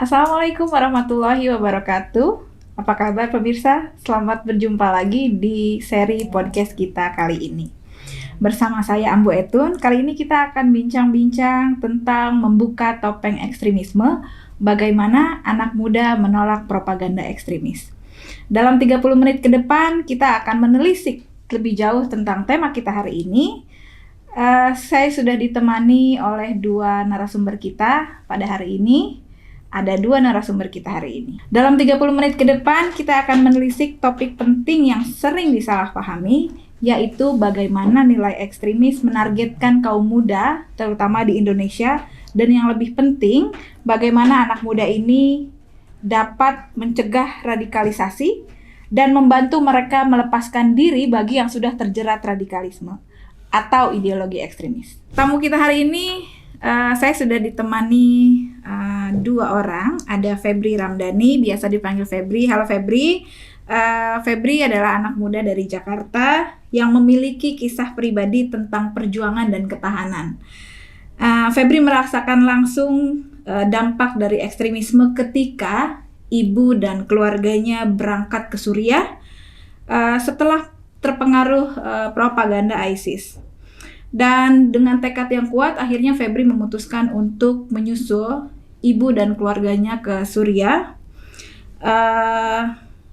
Assalamualaikum warahmatullahi wabarakatuh. Apa kabar pemirsa? Selamat berjumpa lagi di seri podcast kita kali ini. Bersama saya Ambu Etun, kali ini kita akan bincang-bincang tentang membuka topeng ekstremisme, bagaimana anak muda menolak propaganda ekstremis. Dalam 30 menit ke depan, kita akan menelisik lebih jauh tentang tema kita hari ini. Saya sudah ditemani oleh dua narasumber kita pada hari ini. Ada dua narasumber kita hari ini. Dalam 30 menit ke depan, kita akan menelisik topik penting yang sering disalahpahami, yaitu bagaimana nilai ekstremis menargetkan kaum muda, terutama di Indonesia, dan yang lebih penting, bagaimana anak muda ini dapat mencegah radikalisasi dan membantu mereka melepaskan diri bagi yang sudah terjerat radikalisme atau ideologi ekstremis. Tamu kita hari ini, saya sudah ditemani dua orang. Ada Febri Ramdhani, biasa dipanggil Febri. Halo Febri. Febri adalah anak muda dari Jakarta yang memiliki kisah pribadi tentang perjuangan dan ketahanan. Febri merasakan langsung dampak dari ekstremisme ketika ibu dan keluarganya berangkat ke Suriah setelah terpengaruh propaganda ISIS. Dan dengan tekad yang kuat, akhirnya Febri memutuskan untuk menyusul ibu dan keluarganya ke Suriah.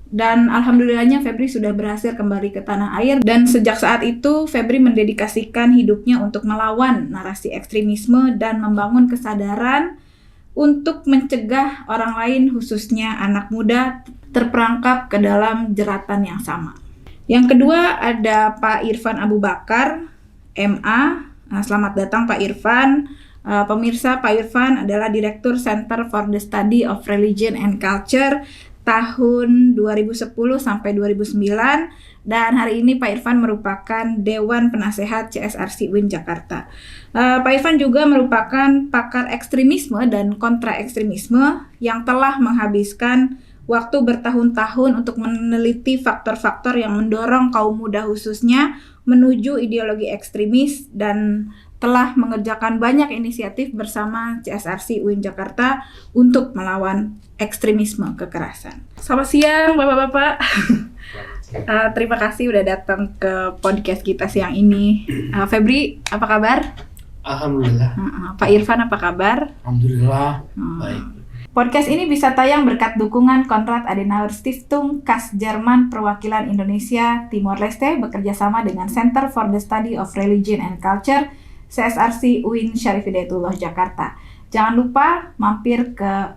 Dan alhamdulillahnya Febri sudah berhasil kembali ke tanah air. Dan sejak saat itu, Febri mendedikasikan hidupnya untuk melawan narasi ekstremisme dan membangun kesadaran untuk mencegah orang lain, khususnya anak muda, terperangkap ke dalam jeratan yang sama. Yang kedua ada Pak Irfan Abu Bakar, MA. Selamat datang Pak Irfan. Pemirsa, Pak Irfan adalah Direktur Center for the Study of Religion and Culture tahun 2010 sampai 2009, dan hari ini Pak Irfan merupakan Dewan Penasehat CSRC UIN Jakarta. Pak Irfan juga merupakan pakar ekstremisme dan kontra ekstremisme yang telah menghabiskan waktu bertahun-tahun untuk meneliti faktor-faktor yang mendorong kaum muda khususnya menuju ideologi ekstremis, dan telah mengerjakan banyak inisiatif bersama CSRC UIN Jakarta untuk melawan ekstremisme kekerasan. Selamat siang Bapak-Bapak. Terima kasih udah datang ke podcast kita siang ini. Febri, apa kabar? Alhamdulillah. Pak Irfan, apa kabar? Alhamdulillah. Baik. Podcast ini bisa tayang berkat dukungan Konrad Adenauer Stiftung Kas Jerman Perwakilan Indonesia Timor Leste bekerjasama dengan Center for the Study of Religion and Culture CSRC UIN Syarif Hidayatullah Jakarta. Jangan lupa mampir ke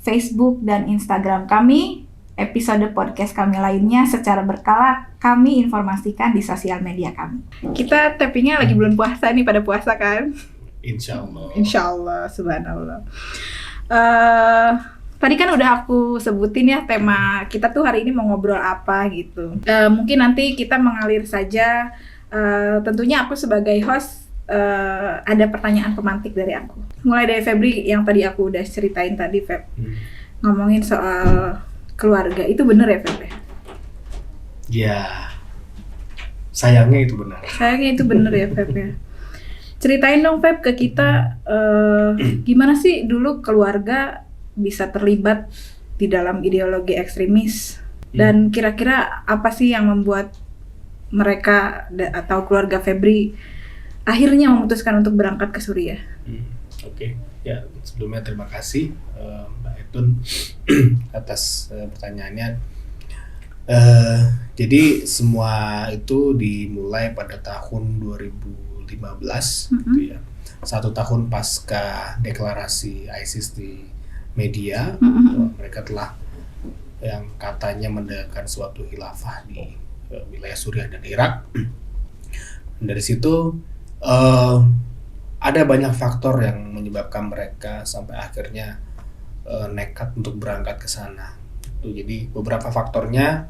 Facebook dan Instagram kami. Episode podcast kami lainnya secara berkala kami informasikan di sosial media kami. Kita tappingnya lagi bulan puasa nih, pada puasa kan? Insya Allah. Insya Allah, subhanallah. Tadi kan udah aku sebutin ya tema kita tuh hari ini mau ngobrol apa gitu. Mungkin nanti kita mengalir saja. Tentunya aku sebagai host ada pertanyaan pemantik dari aku. Mulai dari Febri yang tadi aku udah ceritain tadi, Feb. Ngomongin soal keluarga, itu bener ya Feb? Ya, sayangnya itu benar. Sayangnya itu bener ya Feb ya. Ceritain dong Feb ke kita, gimana sih dulu keluarga bisa terlibat di dalam ideologi ekstremis, dan kira-kira apa sih yang membuat mereka atau keluarga Febri akhirnya memutuskan untuk berangkat ke Suriah? Oke. Ya, sebelumnya terima kasih Mbak Etun atas pertanyaannya. Jadi semua itu dimulai pada tahun 2015 gitu ya. 1 tahun pasca deklarasi ISIS di media, mereka telah yang katanya mendirikan suatu khilafah di wilayah Suriah dan Irak. Dari situ ada banyak faktor yang menyebabkan mereka sampai akhirnya nekat untuk berangkat ke sana. Jadi beberapa faktornya,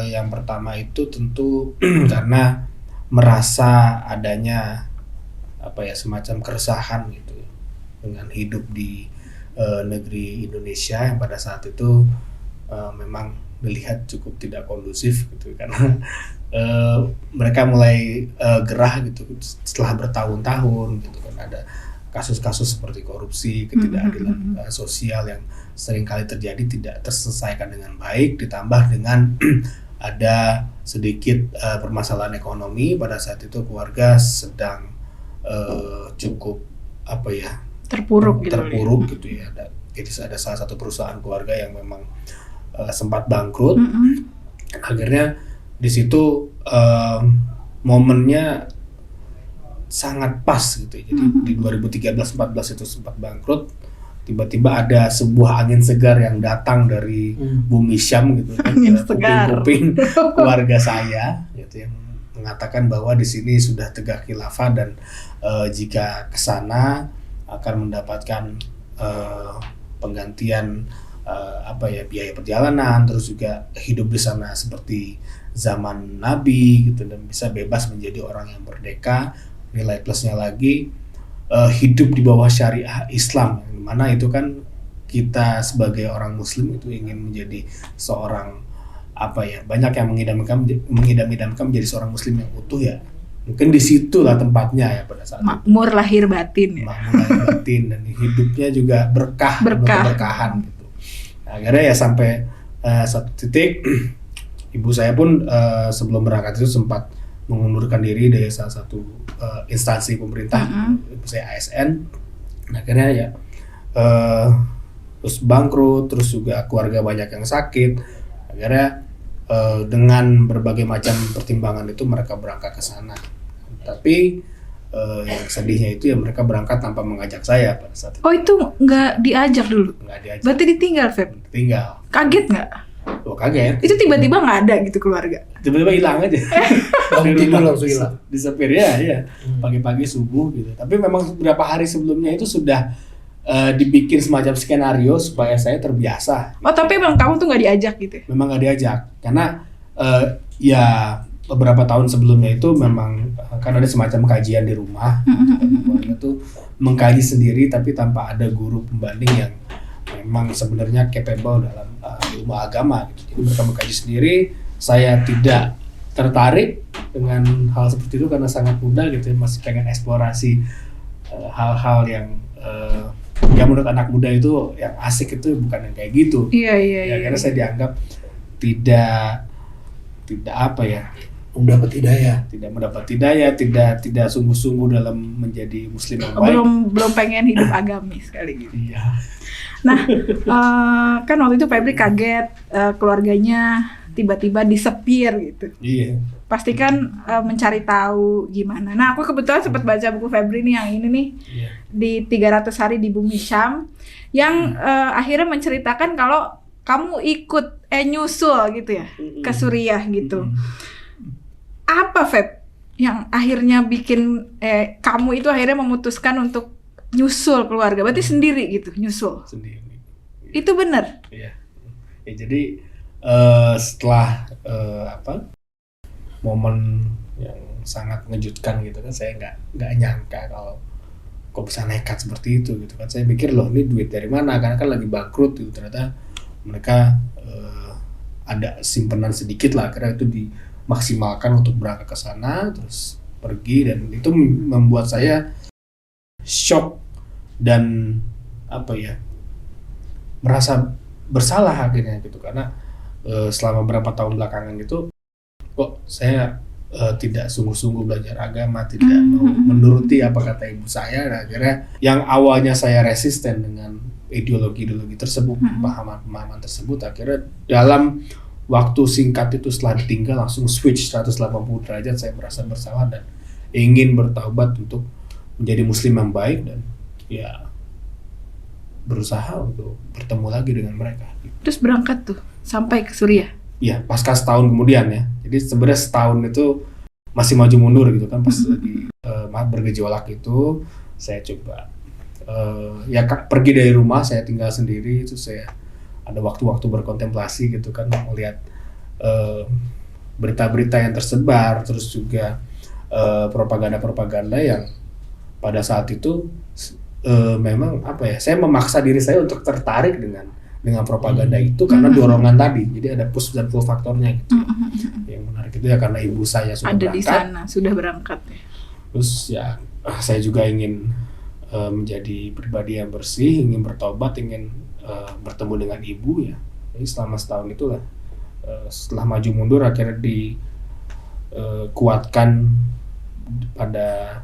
yang pertama itu tentu karena merasa adanya semacam keresahan gitu dengan hidup di negeri Indonesia yang pada saat itu memang dilihat cukup tidak kondusif gitu, karena mereka mulai gerah gitu setelah bertahun-tahun gitu kan, ada kasus-kasus seperti korupsi, ketidakadilan sosial yang seringkali terjadi tidak terselesaikan dengan baik, ditambah dengan ada sedikit permasalahan ekonomi. Pada saat itu keluarga sedang cukup terpuruk gitu ya. Jadi ada salah satu perusahaan keluarga yang memang sempat bangkrut. Akhirnya di situ momennya sangat pas gitu. Jadi di 2013-14 itu sempat bangkrut. Tiba-tiba ada sebuah angin segar yang datang dari bumi Syam gitu kan, ke kuping-kuping keluarga saya gitu, yang mengatakan bahwa di sini sudah tegak khilafah dan jika ke sana akan mendapatkan penggantian biaya perjalanan, terus juga hidup di sana seperti zaman Nabi gitu, dan bisa bebas menjadi orang yang merdeka. Nilai plusnya lagi hidup di bawah syariah Islam, yang mana itu kan kita sebagai orang Muslim itu ingin menjadi seorang banyak yang mengidam-idamkan menjadi seorang Muslim yang utuh ya. Mungkin di situlah tempatnya ya pada saat makmur itu. Lahir batin ya. Makmur lahir batin, dan hidupnya juga berkahan gitu. Nah, akhirnya ya sampai satu titik ibu saya pun sebelum berangkat itu sempat mengundurkan diri dari salah satu instansi pemerintah, ibu saya ASN. Nah, akhirnya ya terus bangkrut, terus juga keluarga banyak yang sakit. Akhirnya dengan berbagai macam pertimbangan itu mereka berangkat ke sana. Tapi yang sedihnya itu ya mereka berangkat tanpa mengajak saya pada saat itu. Oh, itu nggak diajak dulu? Nggak diajak. Berarti ditinggal, Feb? Tinggal. Kaget nggak? Oh, kaget. Itu tiba-tiba nggak ada gitu keluarga? Tiba-tiba hilang aja. Langsung hilang. Disappear ya. Pagi-pagi subuh gitu. Tapi memang beberapa hari sebelumnya itu sudah dibikin semacam skenario supaya saya terbiasa. Oh, tapi emang kamu tuh nggak diajak gitu? Memang nggak diajak, karena ya beberapa tahun sebelumnya itu memang kan ada semacam kajian di rumah. Keluarga tuh mengkaji sendiri tapi tanpa ada guru pembanding yang memang sebenarnya capable dalam ilmu agama gitu. Jadi mereka mengkaji sendiri. Saya tidak tertarik dengan hal seperti itu karena sangat muda gitu, masih pengen eksplorasi hal-hal yang menurut anak muda itu yang asik itu bukan yang kayak gitu. Iya. Karena saya dianggap tidak mendapat hidayah, tidak sungguh-sungguh dalam menjadi muslim yang baik. Belum pengen hidup agamis kali gitu. Iya. Nah, kan waktu itu Febri kaget keluarganya tiba-tiba disepir gitu. Iya. Pasti kan mencari tahu gimana. Nah, aku kebetulan sempat baca buku Febri nih yang ini nih, di 300 hari di bumi Syam, yang akhirnya menceritakan kalau kamu ikut nyusul gitu ya ke Suriah gitu. Apa, Feb, yang akhirnya bikin kamu itu akhirnya memutuskan untuk nyusul keluarga? Berarti sendiri gitu, nyusul? Sendiri. Itu benar? Iya. Ya, jadi setelah momen yang sangat mengejutkan gitu kan, saya nggak nyangka kalau kok bisa nekat seperti itu gitu kan. Saya pikir loh, ini duit dari mana, karena kan lagi bangkrut gitu. Ternyata mereka ada simpanan sedikit lah, karena itu dimaksimalkan untuk berangkat ke sana terus pergi, dan itu membuat saya shock dan merasa bersalah akhirnya gitu, karena selama beberapa tahun belakangan itu kok saya tidak sungguh-sungguh belajar agama, tidak mau menuruti apa kata ibu saya. Dan akhirnya yang awalnya saya resisten dengan ideologi tersebut, pemahaman tersebut, akhirnya dalam waktu singkat itu setelah ditinggal langsung switch 180 derajat. Saya merasa bersalah dan ingin bertaubat untuk menjadi muslim yang baik, dan ya berusaha untuk bertemu lagi dengan mereka. Terus berangkat tuh sampai ke Suriah? Ya, pasca setahun kemudian ya. Jadi sebenarnya setahun itu masih maju mundur gitu kan, pas lagi bergejolak itu saya coba pergi dari rumah, saya tinggal sendiri, itu saya ada waktu-waktu berkontemplasi gitu kan, melihat berita-berita yang tersebar, terus juga propaganda-propaganda yang pada saat itu memang apa ya? Saya memaksa diri saya untuk tertarik dengan propaganda itu karena dorongan tadi. Jadi ada push dan pull faktornya gitu. Yang menarik itu ya karena ibu saya sudah ada berangkat. di sana, sudah berangkat ya. Terus ya saya juga ingin menjadi pribadi yang bersih, ingin bertobat, ingin bertemu dengan ibu ya. Jadi selama setahun itulah setelah maju mundur akhirnya dikuatkan pada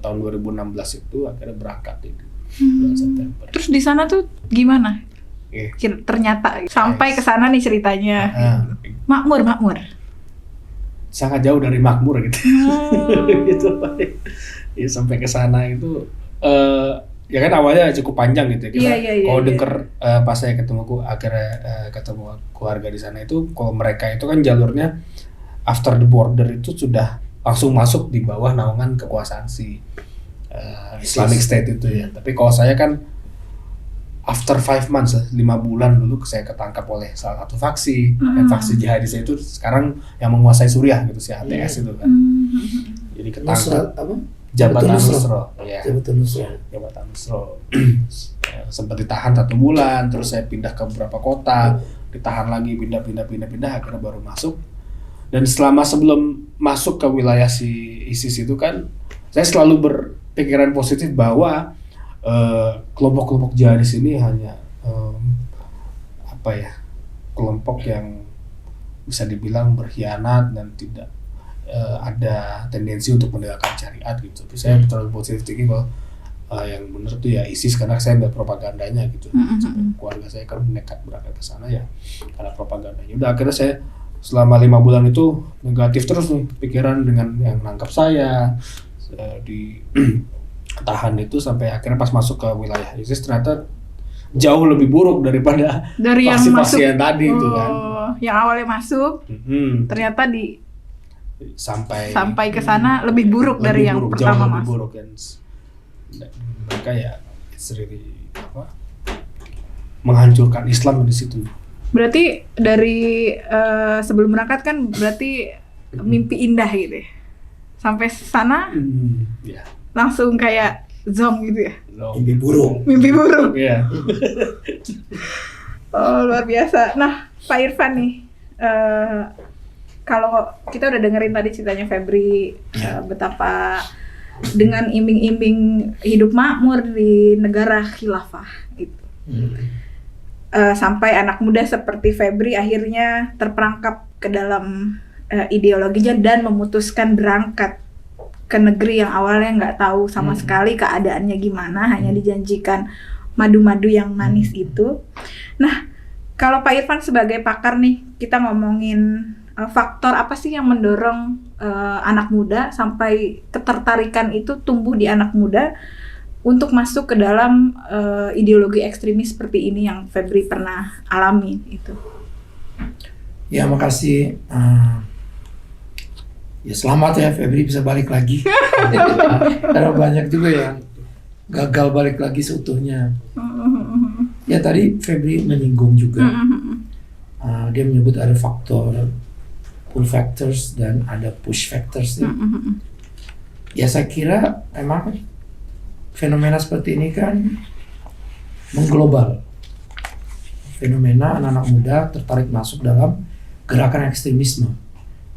tahun 2016 itu akhirnya berangkat di bulan September. Terus di sana tuh gimana? Oke. Ternyata sampai ke sana nih ceritanya. Makmur. Sangat jauh dari makmur gitu. Gitu Pak. Ya sampai ke sana itu ya kan awalnya cukup panjang gitu ya. Kita kalau denger pas saya akhirnya ketemu keluarga di sana itu, kalau mereka itu kan jalurnya after the border itu sudah langsung masuk di bawah naungan kekuasaan si Islamic State itu ya. Tapi kalau saya kan after 5 months, 5 bulan dulu saya ketangkap oleh salah satu faksi, dan faksi jihadis itu sekarang yang menguasai Suriah gitu, si HTS itu kan. Jadi ketangkap Jabatan Nusra, ya. Jabatan Nusra. Sempat ditahan 1 bulan, terus saya pindah ke beberapa kota, ditahan lagi, pindah, akhirnya baru masuk. Dan sebelum masuk ke wilayah si ISIS itu kan, saya selalu berpikiran positif bahwa kelompok-kelompok jihadis ini hanya kelompok yang bisa dibilang berkhianat dan tidak ada tendensi untuk menegakkan syariat gitu. Tapi saya terlalu positif tinggi bahwa yang benar tuh ya ISIS, karena saya melihat propagandanya gitu. Keluarga saya kan nekat berangkat ke sana ya karena propagandanya. Udah akhirnya saya selama 5 bulan itu negatif terus nih pikiran dengan yang nangkap saya ditahan itu, sampai akhirnya pas masuk ke wilayah ISIS ternyata jauh lebih buruk daripada yang masuk yang tadi itu kan. Yang awalnya masuk ternyata sampai ke sana lebih buruk dari yang pertama lebih masuk. Buruk kan. Mereka ya it's really menghancurkan Islam di situ. Berarti dari sebelum berangkat kan berarti mimpi indah gitu ya. Sampai sana langsung kayak zong gitu ya. Mimpi buruk. Iya. Oh, luar biasa. Nah, Pak Irfan nih, kalau kita udah dengerin tadi ceritanya Febri, betapa dengan iming-iming hidup makmur di negara khilafah gitu. Sampai anak muda seperti Febri akhirnya terperangkap ke dalam ideologinya dan memutuskan berangkat ke negeri yang awalnya nggak tahu sama sekali keadaannya gimana, hanya dijanjikan madu-madu yang manis itu. Nah, kalau Pak Irfan sebagai pakar nih, kita ngomongin faktor apa sih yang mendorong anak muda sampai ketertarikan itu tumbuh di anak muda untuk masuk ke dalam ideologi ekstremis seperti ini yang Febri pernah alami itu. Ya, makasih. Ya selamat ya Febri bisa balik lagi. Karena banyak juga yang gagal balik lagi seutuhnya. Ya tadi Febri menyinggung juga. Dia menyebut ada faktor pull factors dan ada push factors. Ya saya kira memang fenomena seperti ini kan mengglobal. Fenomena anak-anak muda tertarik masuk dalam gerakan ekstremisme.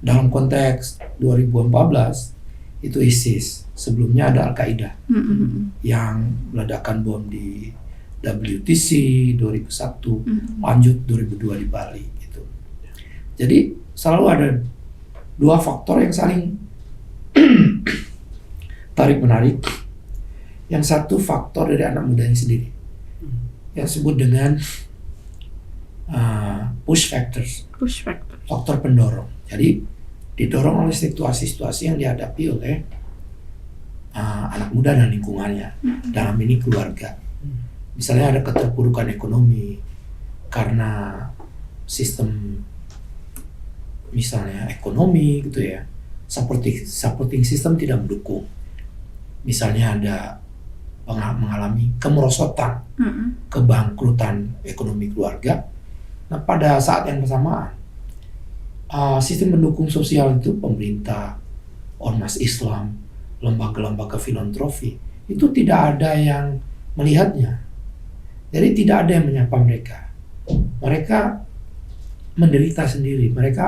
Dalam konteks 2014 itu ISIS, sebelumnya ada Al-Qaeda yang meledakan bom di WTC 2001, lanjut 2002 di Bali gitu. Jadi selalu ada 2 faktor yang saling tarik menarik. Yang satu faktor dari anak mudanya sendiri, yang disebut dengan push factors, faktor pendorong. Jadi didorong oleh situasi-situasi yang dihadapi oleh anak muda dan lingkungannya, dalam ini keluarga. Misalnya ada keterpurukan ekonomi karena sistem, misalnya ekonomi gitu ya, supporting system tidak mendukung. Misalnya ada mengalami kemerosotan, kebangkrutan ekonomi keluarga. Nah pada saat yang bersamaan, sistem pendukung sosial itu pemerintah, ormas Islam, lembaga-lembaga filantropi itu tidak ada yang melihatnya. Jadi tidak ada yang menyapa mereka. Mereka menderita sendiri. Mereka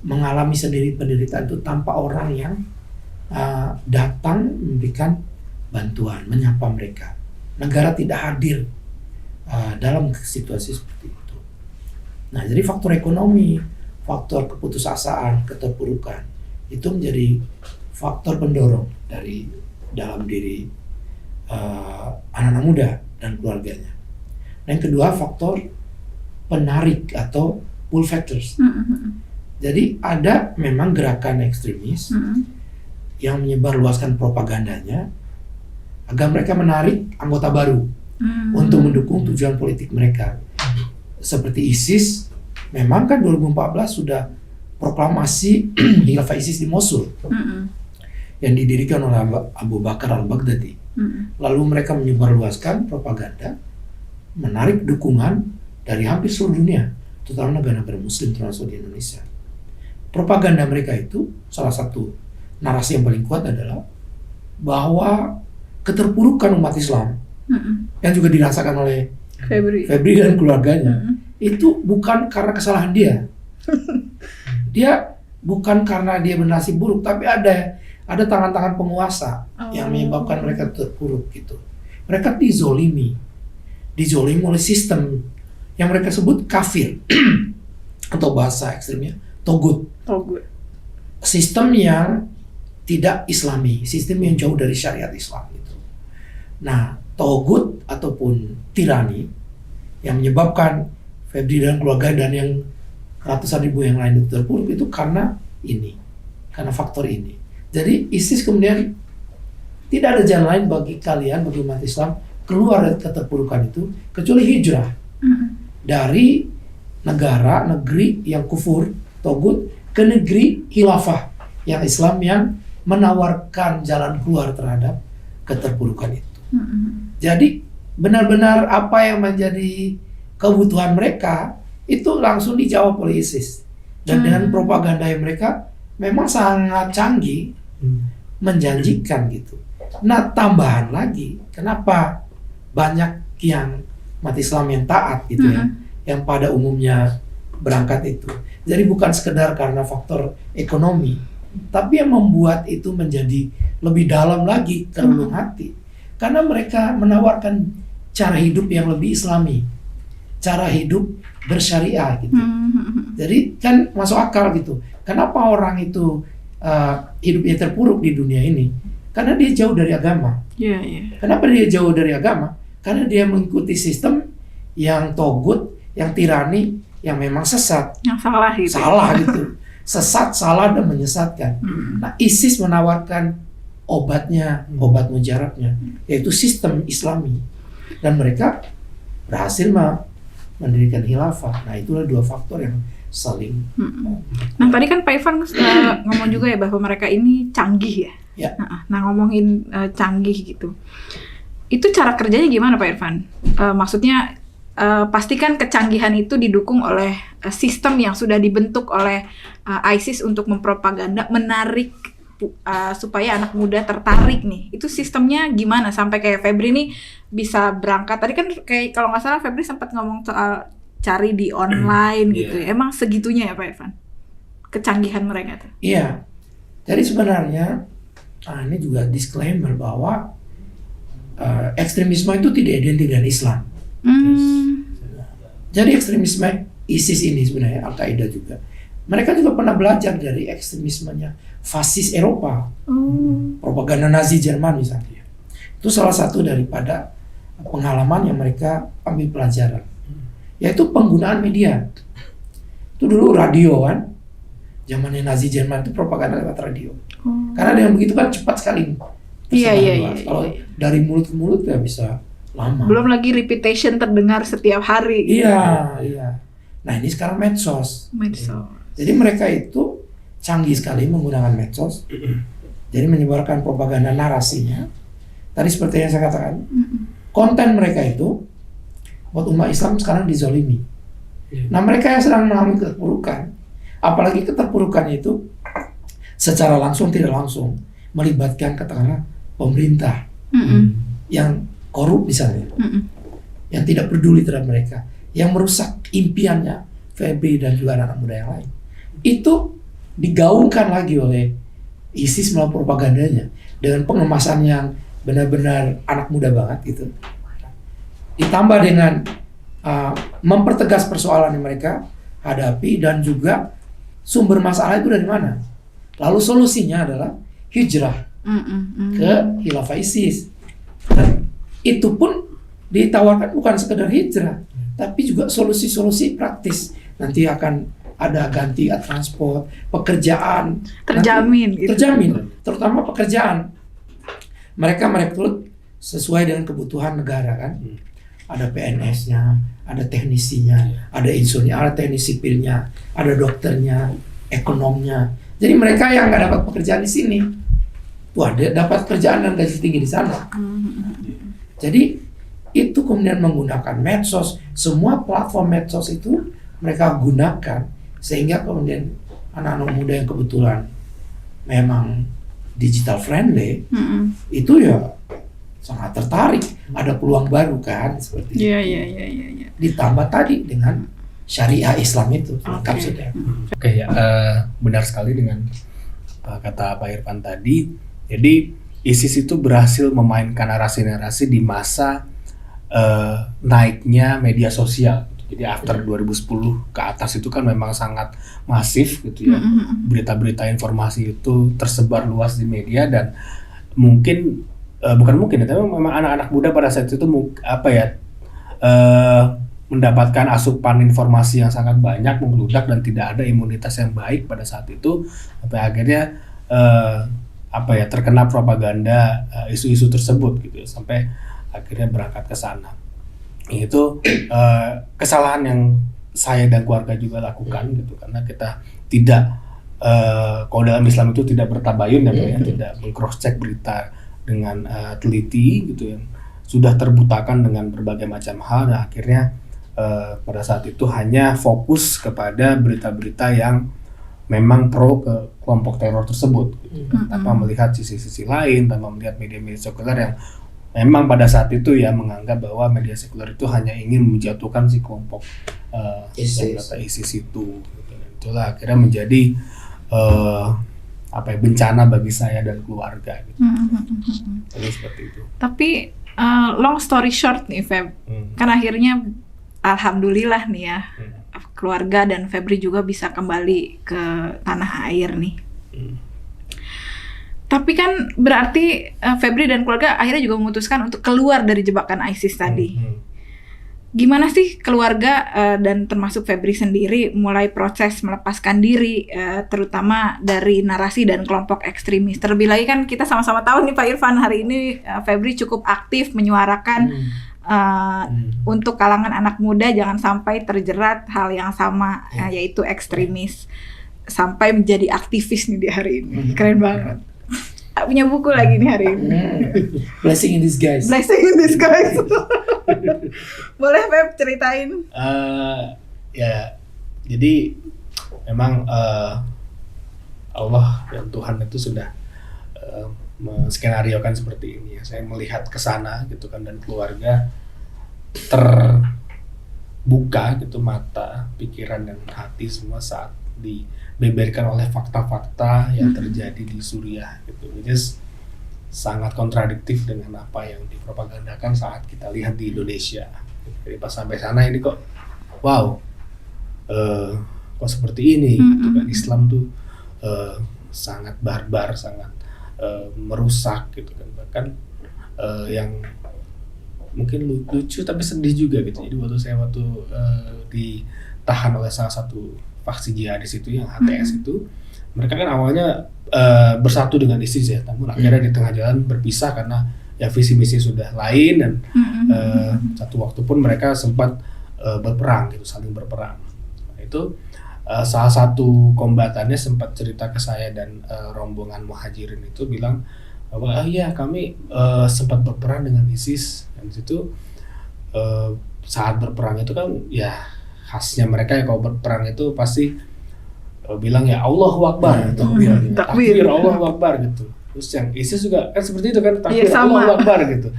mengalami sendiri penderitaan itu tanpa orang yang datang memberikan bantuan, menyapa mereka. Negara tidak hadir dalam situasi seperti itu. Nah, jadi faktor ekonomi, faktor keputusasaan, keterpurukan itu menjadi faktor pendorong dari dalam diri anak-anak muda dan keluarganya. Dan yang kedua, faktor penarik atau pull factors. Jadi ada memang gerakan ekstremis yang menyebarluaskan propagandanya agar mereka menarik anggota baru untuk mendukung tujuan politik mereka. Seperti ISIS, memang kan 2014 sudah proklamasi Khilafah ISIS di Mosul yang didirikan oleh Abu Bakar al-Baghdadi. Lalu mereka menyebarluaskan propaganda, menarik dukungan dari hampir seluruh dunia, terutama negara-negara muslim termasuk di Indonesia. Propaganda mereka itu, salah satu narasi yang paling kuat adalah bahwa keterpurukan umat Islam yang juga dirasakan oleh Febri dan keluarganya itu bukan karena kesalahan dia. Dia bukan karena dia bernasib buruk, tapi ada tangan-tangan penguasa yang menyebabkan mereka terpuruk gitu. Mereka dizolimi oleh sistem yang mereka sebut kafir atau bahasa ekstrimnya togut. Sistem yang tidak Islami, sistem yang jauh dari syariat Islam gitu. Nah, togut ataupun tirani yang menyebabkan Febri dan keluarga dan yang ratusan ribu yang lain itu terpuruk itu karena faktor ini. Jadi ISIS kemudian tidak ada jalan lain bagi kalian, bagi umat Islam keluar dari keterpurukan itu kecuali hijrah dari negeri yang kufur, togut, ke negeri khilafah yang Islam yang menawarkan jalan keluar terhadap keterpurukan itu. Jadi benar-benar apa yang menjadi kebutuhan mereka itu langsung dijawab oleh ISIS. Dan dengan propaganda yang mereka memang sangat canggih, menjanjikan gitu. Nah, tambahan lagi, kenapa banyak yang umat Islam yang taat gitu ya, yang pada umumnya berangkat itu. Jadi bukan sekedar karena faktor ekonomi, tapi yang membuat itu menjadi lebih dalam lagi ke relung hati. Karena mereka menawarkan cara hidup yang lebih Islami, cara hidup bersyariah gitu. Jadi kan masuk akal gitu. Kenapa orang itu hidupnya terpuruk di dunia ini? Karena dia jauh dari agama. Kenapa dia jauh dari agama? Karena dia mengikuti sistem yang togut, yang tirani, yang memang sesat. Yang salah gitu. Salah gitu. Sesat, salah, dan menyesatkan. Nah, ISIS menawarkan obatnya, obat mujarabnya, yaitu sistem Islami. Dan mereka berhasil mendirikan khilafah. Nah, itulah dua faktor yang saling. Nah, tadi kan Pak Irfan ngomong juga ya bahwa mereka ini canggih ya. Nah, ngomongin canggih gitu. Itu cara kerjanya gimana Pak Irfan? Maksudnya pastikan kecanggihan itu didukung oleh sistem yang sudah dibentuk oleh ISIS untuk mempropaganda, menarik supaya anak muda tertarik nih. Itu sistemnya gimana sampai kayak Febri nih bisa berangkat? Tadi kan kayak kalau nggak salah Febri sempat ngomong soal cari di online gitu. Emang segitunya ya Pak Irfan? Kecanggihan mereka tuh. Iya. Jadi sebenarnya ini juga disclaimer bahwa ekstremisme itu tidak identik dengan Islam. Jadi ekstremisme ISIS ini sebenarnya Al-Qaeda juga. Mereka juga pernah belajar dari ekstremismenya fasis Eropa, propaganda Nazi Jerman misalnya. Itu salah satu daripada pengalaman yang mereka ambil pelajaran, yaitu penggunaan media. Itu dulu radio kan, zamannya Nazi Jerman itu propaganda lewat radio. Karena dengan begitu kan cepat sekali. Iya. Kalau dari mulut ke mulut ya bisa lama. Belum lagi repetition terdengar setiap hari. Iya. Nah, ini sekarang medsos. Jadi mereka itu canggih sekali menggunakan medsos. Jadi menyebarkan propaganda narasinya. Tadi seperti yang saya katakan, konten mereka itu buat umat Islam sekarang dizolimi. Nah, mereka yang sedang mengalami keterpurukan, apalagi keterpurukan itu secara langsung tidak langsung melibatkan katakanlah pemerintah yang korup misalnya, yang tidak peduli terhadap mereka, yang merusak impiannya Febri dan juga anak-anak muda yang lain, itu digaungkan lagi oleh ISIS melalui propagandanya dengan pengemasan yang benar-benar anak muda banget gitu. Ditambah dengan mempertegas persoalan yang mereka hadapi dan juga sumber masalah itu dari mana. Lalu solusinya adalah hijrah ke khilafah ISIS. Dan itu pun ditawarkan bukan sekedar hijrah, tapi juga solusi-solusi praktis. Nanti akan ada ganti transport, pekerjaan terjamin, nanti, terjamin, terutama pekerjaan. Mereka merekrut sesuai dengan kebutuhan negara kan. Ada PNS-nya, ada teknisinya, ada insulnya, ada teknik sipilnya, ada dokternya, ekonomnya. Jadi mereka yang nggak dapat pekerjaan di sini, wah dia dapat kerjaan dan gaji tinggi di sana. Jadi itu kemudian menggunakan medsos, semua platform medsos itu mereka gunakan sehingga kemudian anak-anak muda yang kebetulan memang digital friendly itu ya sangat tertarik, ada peluang baru kan seperti itu. Iya. Ditambah tadi dengan syariah Islam itu lengkap sudah. Oke ya, benar sekali dengan kata Pak Irfan tadi. Jadi ISIS itu berhasil memainkan narasi-narasi di masa naiknya media sosial. Jadi after 2010 ke atas itu kan memang sangat masif gitu ya. Berita-berita informasi itu tersebar luas di media dan mungkin bukan mungkin ya, tapi memang anak-anak muda pada saat itu mendapatkan asupan informasi yang sangat banyak, membludak dan tidak ada imunitas yang baik pada saat itu, sampai akhirnya terkena propaganda isu-isu tersebut gitu ya, sampai akhirnya berangkat ke sana. Itu kesalahan yang saya dan keluarga juga lakukan gitu, karena kita tidak kalau dalam Islam itu tidak bertabayun ya, tidak meng-cross check berita dengan teliti gitu yang sudah terbutakan dengan berbagai macam hal, dan akhirnya pada saat itu hanya fokus kepada berita-berita yang memang pro ke kelompok teror tersebut gitu, tanpa melihat sisi-sisi lain, tanpa melihat media-media sekuler yang memang pada saat itu ya menganggap bahwa media sekuler itu hanya ingin menjatuhkan si kelompok ISIS itu gitu. Itulah akhirnya menjadi bencana bagi saya dan keluarga gitu. Jadi seperti itu. Tapi long story short nih Feb, kan akhirnya alhamdulillah nih ya, keluarga dan Febri juga bisa kembali ke tanah air nih. Tapi kan berarti Febri dan keluarga akhirnya juga memutuskan untuk keluar dari jebakan ISIS tadi. Gimana sih keluarga dan termasuk Febri sendiri mulai proses melepaskan diri, terutama dari narasi dan kelompok ekstremis? Terlebih lagi kan kita sama-sama tahu nih Pak Irfan, hari ini Febri cukup aktif menyuarakan untuk kalangan anak muda jangan sampai terjerat hal yang sama, yaitu ekstremis, sampai menjadi aktivis nih di hari ini. Keren banget. Punya buku lagi nih hari ini. Blessing in disguise. Blessing in disguise. Boleh Feb ceritain? Ya, jadi memang Allah dan Tuhan itu sudah menskenariokan seperti ini ya. Saya melihat ke sana gitu kan, dan keluarga terbuka gitu mata, pikiran dan hati semua saat dibeberkan oleh fakta-fakta yang terjadi di Suriah gitu. Jadi sangat kontradiktif dengan apa yang dipropagandakan saat kita lihat di Indonesia. Jadi pas sampai sana ini kok wow, kok seperti ini gitu kan. Islam tuh sangat barbar, sangat merusak gitu kan. Bahkan yang mungkin lucu tapi sedih juga gitu. Jadi waktu saya ditahan oleh salah satu faksi jihadis itu yang HTS itu, mereka kan awalnya bersatu dengan ISIS ya, namun akhirnya di tengah jalan berpisah karena ya visi misi sudah lain, dan satu waktu pun mereka sempat berperang gitu, saling berperang. Nah, itu salah satu kombatannya sempat cerita ke saya dan rombongan muhajirin itu bilang bahwa iya kami sempat berperang dengan ISIS, dan di situ saat berperang itu kan ya khasnya mereka ya, kalau berperang itu pasti bilang ya Allahu Akbar, takbir Allahu Akbar gitu. Terus yang ISIS juga kan seperti itu kan, takbir Allahu Akbar gitu.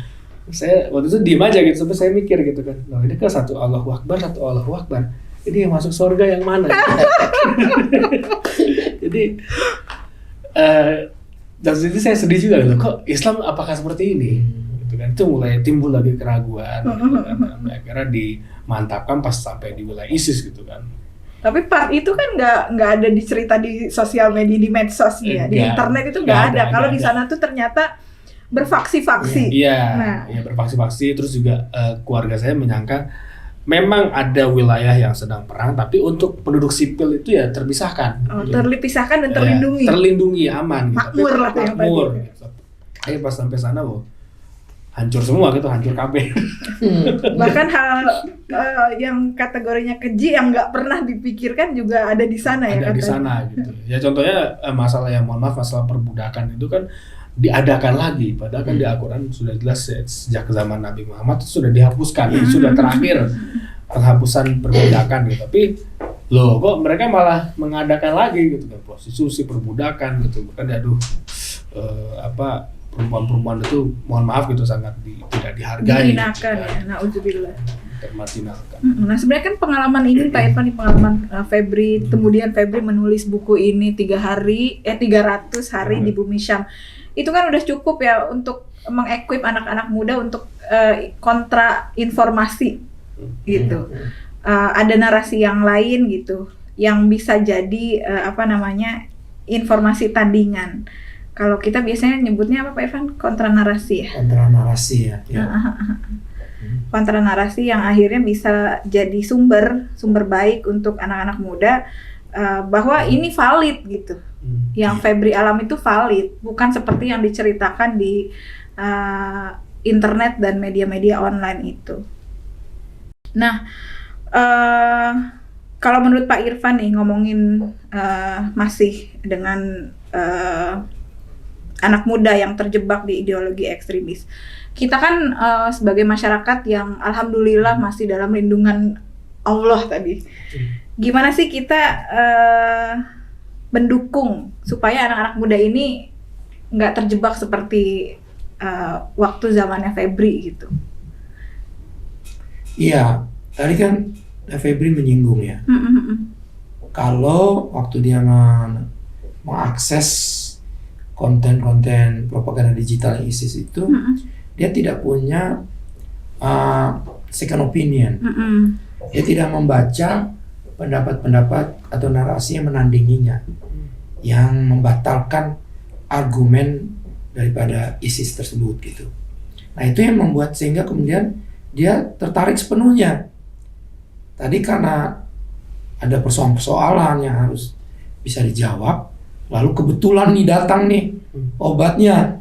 Saya waktu itu diem aja gitu, sampai saya mikir gitu kan, loh ini kan satu Allahu Akbar, ini yang masuk surga yang mana? Jadi dan jadi saya sedih juga gitu, kok Islam apakah seperti ini? Gitu kan, itu mulai timbul lagi keraguan, gitu kan. Sampai akhirnya dimantapkan pas sampai di wilayah ISIS gitu kan. Tapi part itu kan nggak ada dicerita di sosial media, di medsos ya, di internet itu nggak ada. Kalau di sana tuh ternyata berfaksi-faksi. Iya, berfaksi-faksi. Terus juga keluarga saya menyangka memang ada wilayah yang sedang perang, tapi untuk penduduk sipil itu ya terpisahkan. Terpisahkan dan terlindungi. Terlindungi, aman. Makmur gitu. lah yang makmur. tadi. Gitu. Tapi pas sampai sana, hancur semua gitu, hancur kabeh. Bahkan hal yang kategorinya keji yang nggak pernah dipikirkan juga ada di sana ya. Ada di sana gitu. Ya contohnya masalah yang masalah perbudakan itu kan diadakan lagi, padahal kan di Al-Quran sudah jelas ya, sejak zaman Nabi Muhammad itu sudah dihapuskan, sudah terakhir penghapusan perbudakan gitu. Tapi loh kok mereka malah mengadakan lagi gitu kan, prostitusi, perbudakan gitu. Kan perempuan-perempuan itu mohon maaf gitu sangat tidak dihargai. Dihinakan ya, na'udzubillah. Termarginalkan. Nah sebenarnya kan pengalaman ini Pak Irfan, pengalaman Febri, kemudian Febri menulis buku ini 300 hari di Bumi Syam. Itu kan udah cukup ya untuk mengequip anak-anak muda untuk kontra informasi gitu. Ada narasi yang lain gitu yang bisa jadi informasi tandingan. Kalau kita biasanya nyebutnya apa Pak Irfan? Kontra narasi ya? Kontra narasi ya. Kontra narasi yang akhirnya bisa jadi sumber baik untuk anak-anak muda bahwa ini valid gitu. Yang Febri alami itu valid, bukan seperti yang diceritakan di internet dan media-media online itu. Nah, kalau menurut Pak Irfan nih ngomongin masih dengan anak muda yang terjebak di ideologi ekstremis. Kita kan sebagai masyarakat yang alhamdulillah masih dalam lindungan Allah tadi. Gimana sih kita mendukung supaya anak-anak muda ini nggak terjebak seperti waktu zamannya Febri gitu? Iya, tadi kan Febri menyinggung ya. Kalau waktu dia mengakses konten-konten propaganda digital ISIS itu, dia tidak punya second opinion. Dia tidak membaca pendapat-pendapat atau narasi yang menandinginya, yang membatalkan argumen daripada ISIS tersebut gitu. Nah itu yang membuat sehingga kemudian dia tertarik sepenuhnya. Tadi karena ada persoalan-persoalan yang harus bisa dijawab, lalu kebetulan nih datang nih obatnya,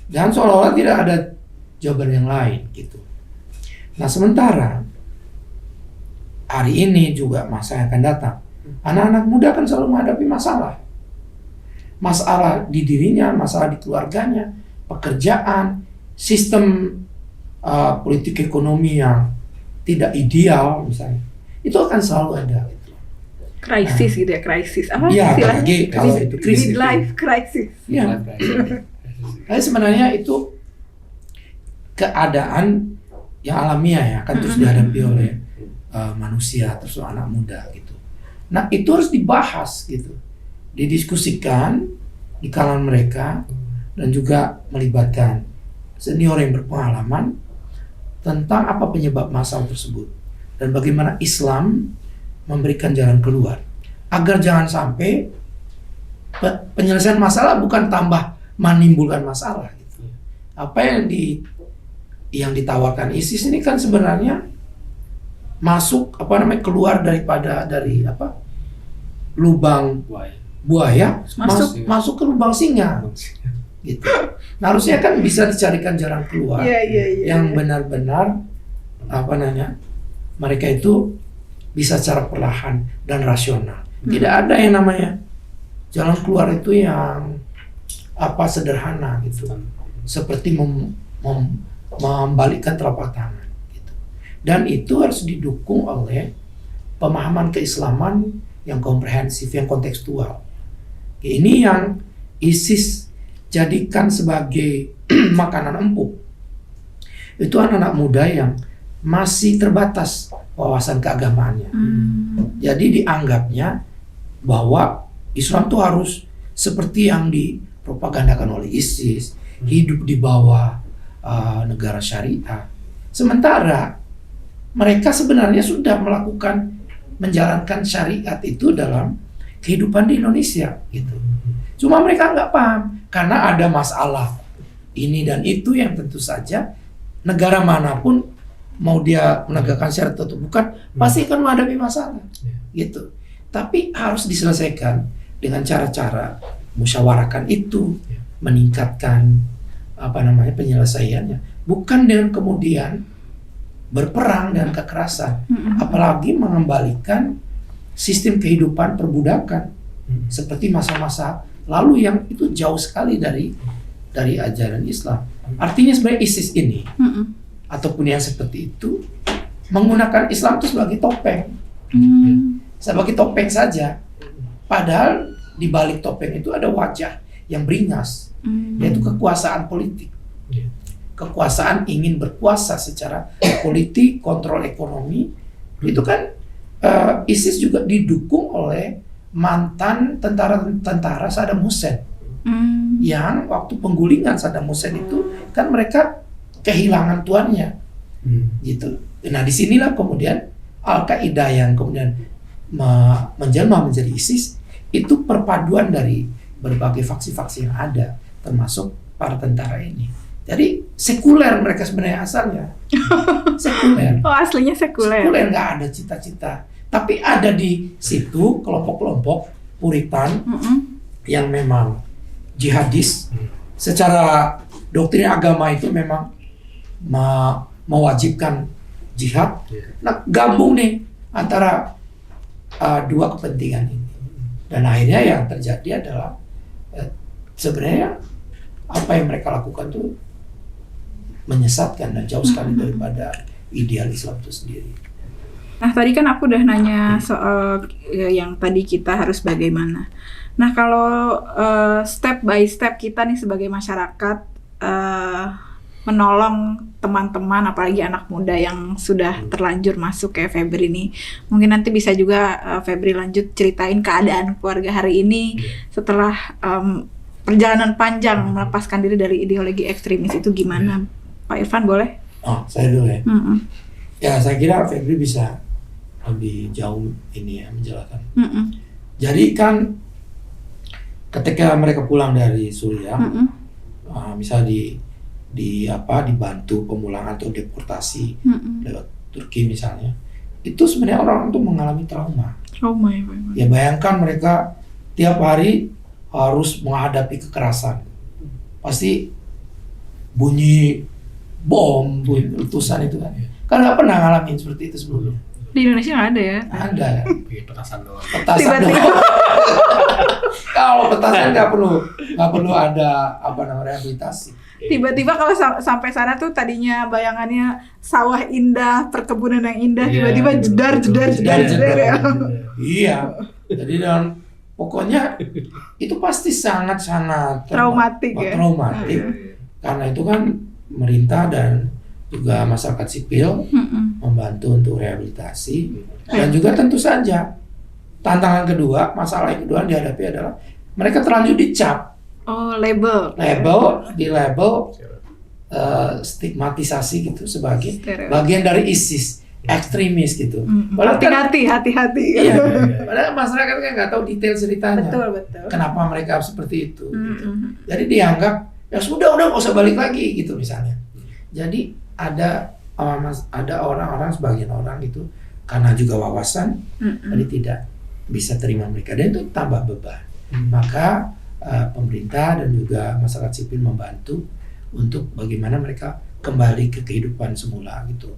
dan seolah-olah tidak ada jawaban yang lain gitu. Nah sementara hari ini juga masa yang akan datang, anak-anak muda kan selalu menghadapi masalah di dirinya, masalah di keluarganya, pekerjaan, sistem politik ekonomi yang tidak ideal misalnya, itu akan selalu ada gitu. Krisis gitu ya, krisis apa ya, istilahnya? Kalau itu krisis, midlife crisis. Ya. Tapi sebenarnya itu keadaan yang alamiah ya, akan terus dihadapi oleh manusia terus anak muda gitu. Nah itu harus dibahas gitu, didiskusikan di kalangan mereka dan juga melibatkan senior yang berpengalaman tentang apa penyebab masalah tersebut dan bagaimana Islam memberikan jalan keluar agar jangan sampai penyelesaian masalah bukan tambah menimbulkan masalah gitu. Apa yang ditawarkan ISIS ini kan sebenarnya keluar dari lubang buaya masuk ke lubang singa gitu. Nah, harusnya kan bisa dicarikan jalan keluar yang benar-benar mereka itu bisa secara perlahan dan rasional. Tidak ada yang namanya jalan keluar itu yang sederhana gitu, seperti membalikkan telapak tangan. Dan itu harus didukung oleh pemahaman keislaman yang komprehensif, yang kontekstual. Ini yang ISIS jadikan sebagai makanan empuk. itu anak-anak muda yang masih terbatas wawasan keagamaannya. Jadi dianggapnya bahwa Islam itu harus seperti yang dipropagandakan oleh ISIS, hidup di bawah negara syariah. Sementara mereka sebenarnya sudah menjalankan syariat itu dalam kehidupan di Indonesia gitu. Cuma mereka nggak paham karena ada masalah ini dan itu yang tentu saja negara manapun mau dia menegakkan syariat atau bukan pasti akan menghadapi masalah gitu. Tapi harus diselesaikan dengan cara-cara musyawarahkan itu, meningkatkan penyelesaiannya, bukan dengan kemudian berperang dan kekerasan, apalagi mengembalikan sistem kehidupan perbudakan seperti masa-masa lalu yang itu jauh sekali dari ajaran Islam. Artinya sebenarnya ISIS ini ataupun yang seperti itu menggunakan Islam itu sebagai topeng, sebagai topeng saja. Padahal di balik topeng itu ada wajah yang beringas, yaitu kekuasaan politik. Kekuasaan ingin berkuasa secara politik, kontrol ekonomi. Itu kan ISIS juga didukung oleh mantan tentara Saddam Hussein. Yang waktu penggulingan Saddam Hussein itu kan mereka kehilangan tuannya. Gitu. Nah, disinilah kemudian Al-Qaeda yang kemudian menjelma menjadi ISIS itu perpaduan dari berbagai faksi-faksi yang ada, termasuk para tentara ini. Jadi sekuler mereka sebenarnya asalnya. Sekuler. Oh, aslinya sekuler. Sekuler, nggak ada cita-cita. Tapi ada di situ kelompok-kelompok Puritan yang memang jihadis. Secara doktrin agama itu memang mewajibkan jihad. Nah, gabung nih antara dua kepentingan ini. Dan akhirnya yang terjadi adalah sebenarnya apa yang mereka lakukan tuh menyesatkan dan jauh sekali daripada ideal Islam itu sendiri. Nah, tadi kan aku udah nanya soal yang tadi kita harus bagaimana. Nah, kalau step by step kita nih sebagai masyarakat menolong teman-teman, apalagi anak muda yang sudah terlanjur masuk kayak Febri nih. Mungkin nanti bisa juga Febri lanjut ceritain keadaan keluarga hari ini setelah perjalanan panjang melepaskan diri dari ideologi ekstremis itu gimana? Pak Irfan boleh? Oh, saya dulu ya. Ya, saya kira Febri bisa lebih jauh ini ya menjelaskan. Jadi kan ketika mereka pulang dari Suriah, misalnya dibantu pemulangan atau deportasi lewat Turki misalnya, itu sebenarnya orang itu mengalami trauma. Trauma ya, Pak. Ya bayangkan mereka tiap hari harus menghadapi kekerasan, pasti bunyi bom, bunyi letusan itu kan nggak pernah ngalamin seperti itu sebelumnya. Di Indonesia nggak ada ya? Ada. Petasan doang. Petasan doang. Kalau petasan nggak perlu ada rehabilitasi. Tiba-tiba kalau sampai sana tuh tadinya bayangannya sawah indah, perkebunan yang indah, tiba-tiba jedar ya. Iya. Jadi dan pokoknya itu pasti sangat traumatik ya. Traumatik. Karena itu kan pemerintah dan juga masyarakat sipil membantu untuk rehabilitasi dan juga tentu saja masalah yang kedua yang dihadapi adalah mereka terlanjur dicap. Oh, label stigmatisasi gitu sebagai bagian dari ISIS, ekstremis gitu. Hati-hati. Iya, padahal masyarakat kan nggak tahu detail ceritanya. Betul. Kenapa mereka seperti itu? Gitu. Jadi dianggap ya sudah nggak usah balik lagi gitu misalnya. Jadi ada orang-orang, sebagian orang itu karena juga wawasan, jadi tidak bisa terima mereka dan itu tambah beban. Maka pemerintah dan juga masyarakat sipil membantu untuk bagaimana mereka kembali ke kehidupan semula gitu.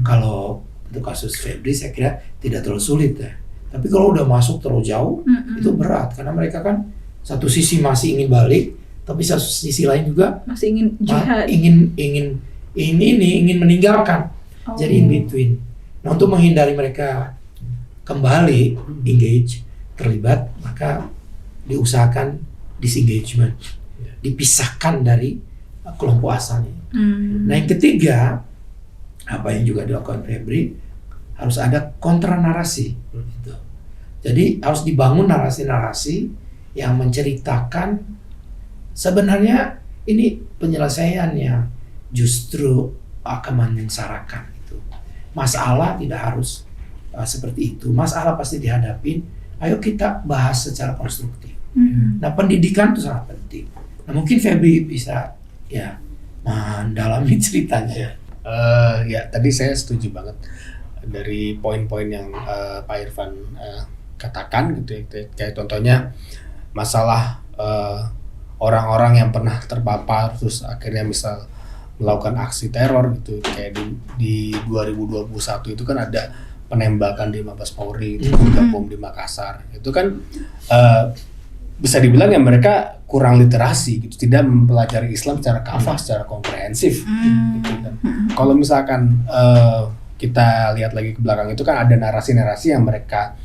Kalau untuk kasus Febri saya kira tidak terlalu sulit ya. Tapi kalau udah masuk terlalu jauh itu berat karena mereka kan satu sisi masih ingin balik, tapi satu sisi lain juga masih ingin jihad. ingin meninggalkan. Jadi in between. Nah, untuk menghindari mereka kembali engage, terlibat, maka diusahakan disengagement, dipisahkan dari kelompok asalnya. Nah yang ketiga, apa yang juga dilakukan Febri, harus ada kontra narasi. Gitu. Jadi harus dibangun narasi-narasi yang menceritakan sebenarnya ini penyelesaiannya justru akan menyengsarakan. Gitu. Masalah tidak harus seperti itu. Masalah pasti dihadapin. Ayo kita bahas secara konstruktif. Nah pendidikan itu sangat penting. Nah mungkin Febri bisa ya mendalami ceritanya. Ya tadi saya setuju banget dari poin-poin yang Pak Irfan katakan gitu ya. Kayak contohnya masalah orang-orang yang pernah terpapar terus akhirnya misal melakukan aksi teror gitu, kayak di 2021 itu kan ada penembakan di Mabes Polri, juga bom di Makassar. Itu kan bisa dibilang ya mereka kurang literasi gitu, tidak mempelajari Islam secara kafah, secara komprehensif gitu. Dan kalau misalkan kita lihat lagi ke belakang itu kan ada narasi-narasi yang mereka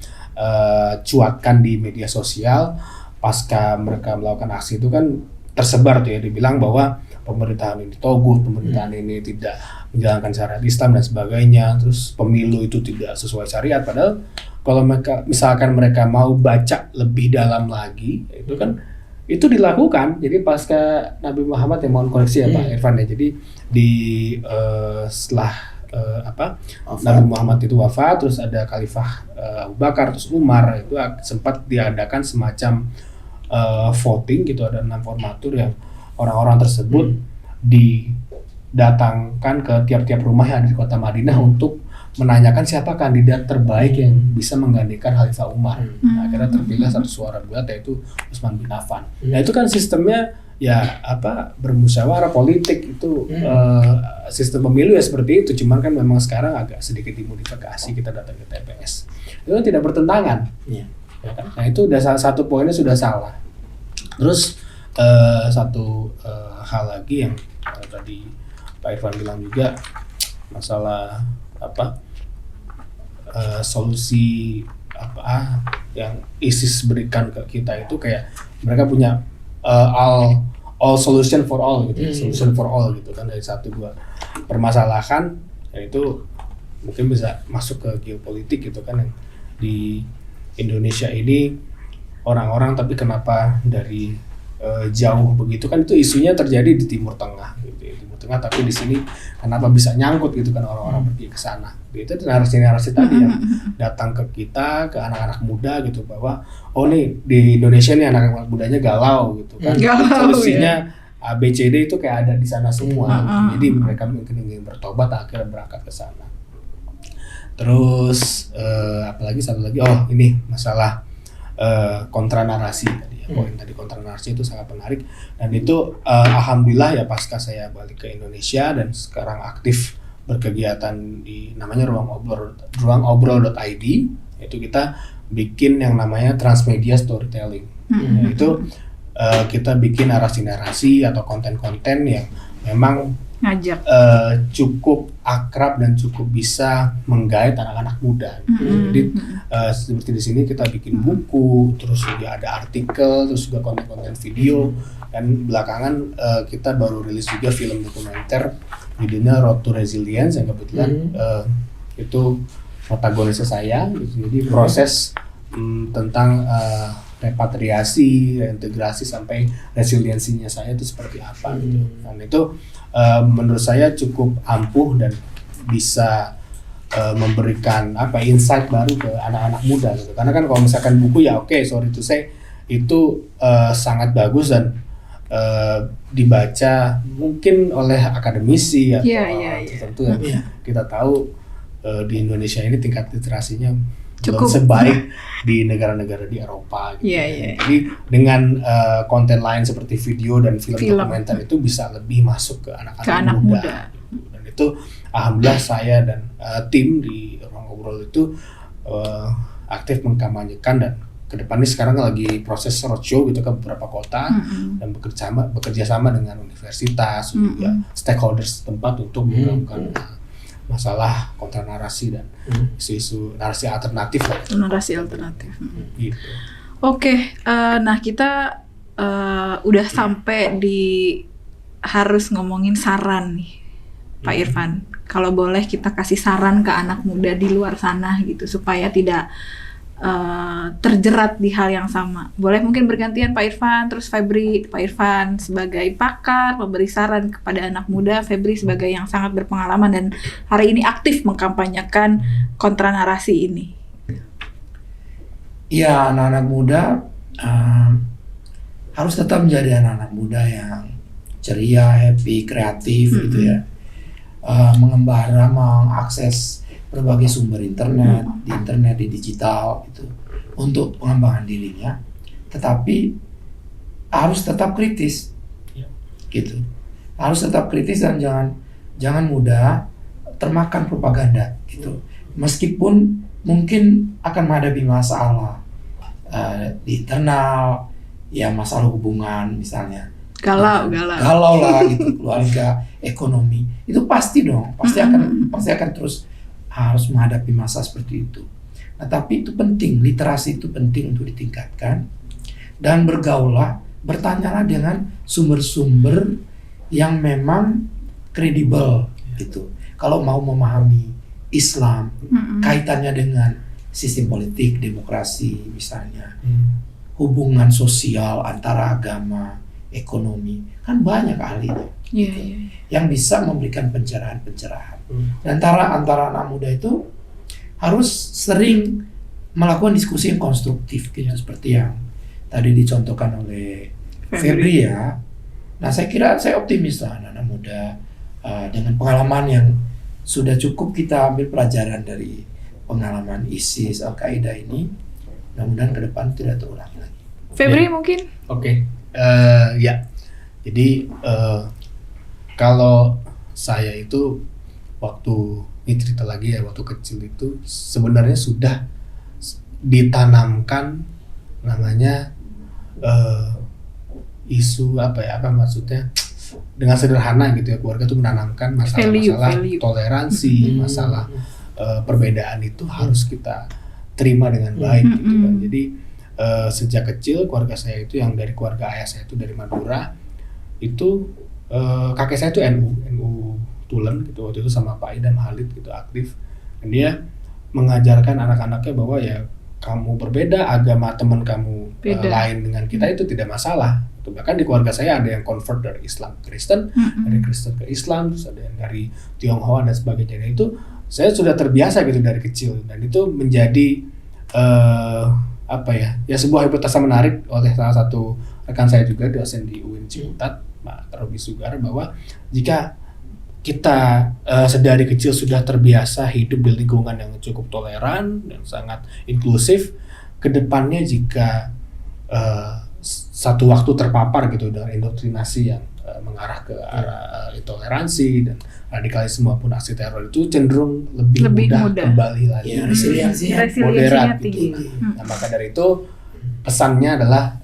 cuatkan di media sosial pasca mereka melakukan aksi itu kan tersebar tuh ya, dibilang bahwa pemerintahan ini togut, pemerintahan ini tidak menjalankan syariat Islam dan sebagainya, terus pemilu itu tidak sesuai syariat. Padahal kalau mereka misalkan mereka mau baca lebih dalam lagi itu kan itu dilakukan. Jadi pasca Nabi Muhammad, yang mohon koreksi ya Pak Irfan ya, jadi di setelah Nabi Muhammad itu wafat, terus ada Khalifah Abu Bakar, terus Umar, itu sempat diadakan semacam voting gitu, ada 6 formatur yang orang-orang tersebut didatangkan ke tiap-tiap rumah yang ada di kota Madinah untuk menanyakan siapa kandidat terbaik yang bisa menggantikan Khalifah Umar. Nah, akhirnya terpilih satu suara bulat, yaitu Utsman bin Affan. Nah itu kan sistemnya ya bermusyawarah politik itu, sistem pemilu ya seperti itu, cuman kan memang sekarang agak sedikit dimodifikasi, kita datang ke TPS itu kan tidak bertentangan. Ya kan? Nah itu udah satu poinnya sudah salah. Terus satu hal lagi yang tadi Pak Irfan bilang juga masalah solusi yang ISIS berikan ke kita itu kayak mereka punya all solution for all gitu, solution for all gitu kan, dari 1-2 permasalahan, yaitu mungkin bisa masuk ke geopolitik gitu kan, yang di Indonesia ini orang-orang tapi kenapa dari jauh begitu kan, itu isunya terjadi di Timur Tengah gitu ya, Timur Tengah, tapi di sini kenapa bisa nyangkut gitu kan, orang-orang pergi ke sana. Itu narasi-narasi tadi yang datang ke kita, ke anak-anak muda gitu, bahwa oh nih di Indonesia nih anak-anak mudanya galau gitu kan. Solusinya ABCD itu kayak ada di sana semua. Jadi mereka mungkin ingin bertobat, akhirnya berangkat ke sana. Terus apalagi satu lagi, ini masalah kontra narasi tadi. Poin tadi kontra narasi itu sangat menarik, dan itu alhamdulillah ya pasca saya balik ke Indonesia dan sekarang aktif berkegiatan di namanya ruangobrol.id, itu kita bikin yang namanya transmedia storytelling. Itu kita bikin narasi-narasi atau konten-konten yang memang ngajak cukup akrab dan cukup bisa menggait anak-anak muda. Jadi seperti di sini kita bikin buku, terus juga ada artikel, terus juga konten-konten video, dan belakangan kita baru rilis juga film dokumenter judulnya Road to Resilience, yang kebetulan itu protagonisnya saya. Jadi proses tentang repatriasi, reintegrasi sampai resiliensinya saya itu seperti apa gitu. Dan itu menurut saya cukup ampuh dan bisa memberikan insight baru ke anak-anak muda gitu. Karena kan kalau misalkan buku ya sorry to say itu sangat bagus dan dibaca mungkin oleh akademisi atau tertentu yang kita tahu di Indonesia ini tingkat literasinya belum sebaik di negara-negara di Eropa gitu. Jadi dengan konten lain seperti video dan film dokumenter itu bisa lebih masuk ke anak-anak muda. Dan itu alhamdulillah saya dan tim di Ruang Ngobrol itu aktif mengkampanyekan, dan kedepannya sekarang lagi proses roadshow gitu ke beberapa kota dan bekerja sama dengan universitas juga stakeholders setempat untuk melakukan masalah kontra narasi dan isu-isu narasi alternatif lah. Narasi alternatif. Gitu. Oke, nah kita udah sampai di harus ngomongin saran nih, Pak Irfan. Kalau boleh kita kasih saran ke anak muda di luar sana gitu supaya tidak terjerat di hal yang sama. Boleh mungkin bergantian Pak Irfan, terus Febri. Pak Irfan sebagai pakar memberi saran kepada anak muda, Febri sebagai yang sangat berpengalaman dan hari ini aktif mengkampanyekan kontra narasi ini. Iya, anak-anak muda harus tetap menjadi anak-anak muda yang ceria, happy, kreatif gitu ya. Mengembara, mengakses berbagai sumber internet, di digital gitu untuk pengembangan dirinya, tetapi harus tetap kritis, gitu. Harus tetap kritis dan jangan mudah termakan propaganda gitu. Meskipun mungkin akan menghadapi masalah di internal, ya masalah hubungan misalnya. Galau lah gitu, keluarga, ekonomi, itu pasti dong, pasti akan terus harus menghadapi masa seperti itu. Nah, tapi itu penting, literasi itu penting untuk ditingkatkan dan bergaullah, bertanyalah dengan sumber-sumber yang memang kredibel gitu. Kalau mau memahami Islam, kaitannya dengan sistem politik, demokrasi misalnya, hubungan sosial antara agama, ekonomi, kan banyak ahlinya yang bisa memberikan pencerahan. Antara anak muda itu harus sering melakukan diskusi yang konstruktif gitu, seperti yang tadi dicontohkan oleh Febri ya. Nah, saya optimis lah anak muda dengan pengalaman yang sudah cukup kita ambil pelajaran dari pengalaman ISIS, Al-Qaeda ini, mudah-mudahan ke depan tidak terulang lagi. Febri mungkin? Oke. Ya, jadi kalau saya itu waktu ini cerita lagi ya, waktu kecil itu sebenarnya sudah ditanamkan namanya isu apa maksudnya, dengan sederhana gitu ya, keluarga tuh menanamkan masalah toleransi, masalah perbedaan itu harus kita terima dengan baik gitu kan. Jadi sejak kecil keluarga saya itu, yang dari keluarga ayah saya itu dari Madura, itu kakek saya itu NU Tulen gitu waktu itu, sama Pak Idam Halid gitu aktif, dan dia mengajarkan anak-anaknya bahwa ya kamu berbeda, agama teman kamu lain dengan kita itu tidak masalah. Bahkan di keluarga saya ada yang convert dari Islam ke Kristen, dari Kristen ke Islam, terus ada yang dari Tionghoa dan sebagainya. Dan itu saya sudah terbiasa gitu dari kecil, dan itu menjadi sebuah hipotesa menarik oleh salah satu rekan saya juga, dosen di UIN Ciutat, Pak Robi Sugar, bahwa jika kita sedari kecil sudah terbiasa hidup di lingkungan yang cukup toleran dan sangat inklusif, kedepannya jika satu waktu terpapar gitu dengan indoktrinasi yang mengarah ke arah intoleransi dan radikalisme maupun aksi teror, itu cenderung lebih mudah kembali lagi. Ya, resiliensinya moderat gitu. Nah, maka dari itu pesannya adalah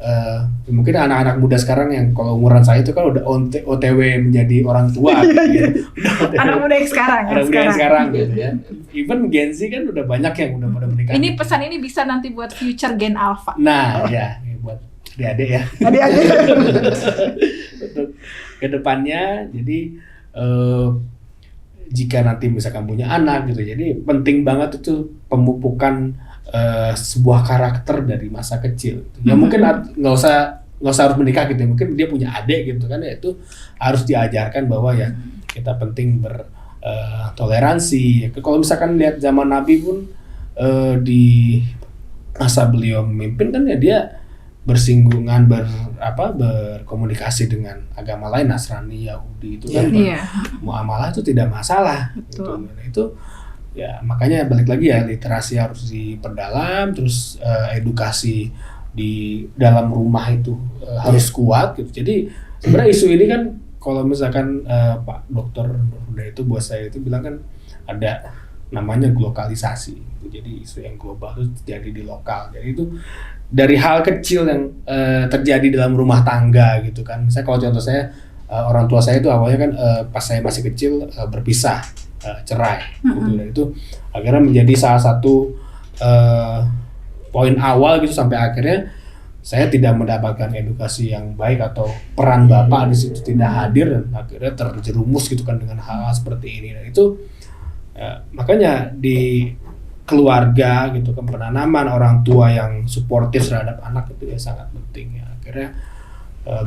mungkin anak-anak muda sekarang yang kalau umuran saya itu kan udah OTW menjadi orang tua gitu. Anak muda yang sekarang gitu ya. Even Gen Z kan udah banyak yang udah pada menikah. Ini pesan ini bisa nanti buat future Gen Alpha. Nah, ya buat adik-adik ya. Adik-adik. Untuk kedepannya, jadi jika nanti misalkan punya anak gitu, jadi penting banget itu pemupukan sebuah karakter dari masa kecil. Ya mungkin nggak usah harus menikah gitu. Mungkin dia punya adik gitu kan, ya itu harus diajarkan bahwa ya kita penting bertoleransi. Kalau misalkan lihat zaman Nabi pun di masa beliau memimpin kan ya dia bersinggungan berkomunikasi dengan agama lain, Nasrani, Yahudi, itu kan muamalah itu tidak masalah gitu. Nah, itu ya makanya balik lagi ya, literasi harus diperdalam, terus edukasi di dalam rumah itu harus kuat gitu. Jadi sebenarnya isu ini kan kalau misalkan Pak Dokter Huda itu, bos saya itu bilang kan ada namanya globalisasi gitu. Jadi isu yang global itu terjadi di lokal. Jadi itu dari hal kecil yang terjadi dalam rumah tangga gitu kan. Misalnya kalau contoh saya, orang tua saya itu awalnya kan pas saya masih kecil berpisah, cerai gitu. Dan itu akhirnya menjadi salah satu poin awal gitu, sampai akhirnya saya tidak mendapatkan edukasi yang baik atau peran bapak di situ tidak hadir dan akhirnya terjerumus gitu kan dengan hal seperti ini. Dan itu makanya di keluarga gitu kan, penanaman orang tua yang suportif terhadap anak itu ya sangat penting ya. Akhirnya